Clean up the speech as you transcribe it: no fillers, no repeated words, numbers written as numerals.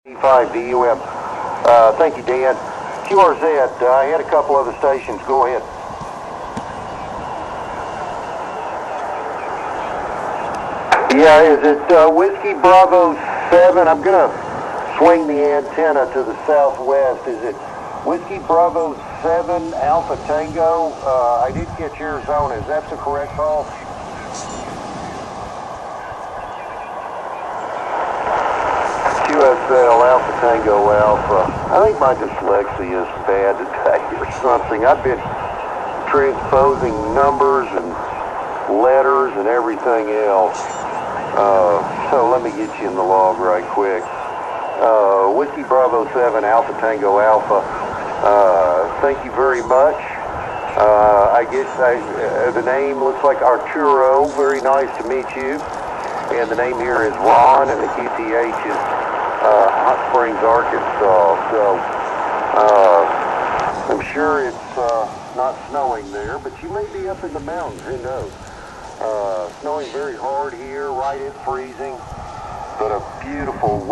KB5VUM. Thank you, Dan. QRZ, I had a couple other stations. Go ahead. Yeah, is it Whiskey Bravo 7? I'm going to swing the antenna to the southwest. Is it Whiskey Bravo 7 Alpha Tango? I did catch Arizona. Is that the correct call? QSL Alpha Tango Alpha. I think my dyslexia is bad today or something. I've been transposing numbers and letters and everything else. So let me get you in the log right quick. Whiskey Bravo 7 Alpha Tango Alpha. Thank you very much. I guess the name looks like Arturo. Very nice to meet you. And the name here is Ron, and the QTH is Hot Springs, Arkansas. So I'm sure it's not snowing there, but you may be up in the mountains. Who knows? Snowing very hard here, right at freezing, but a beautiful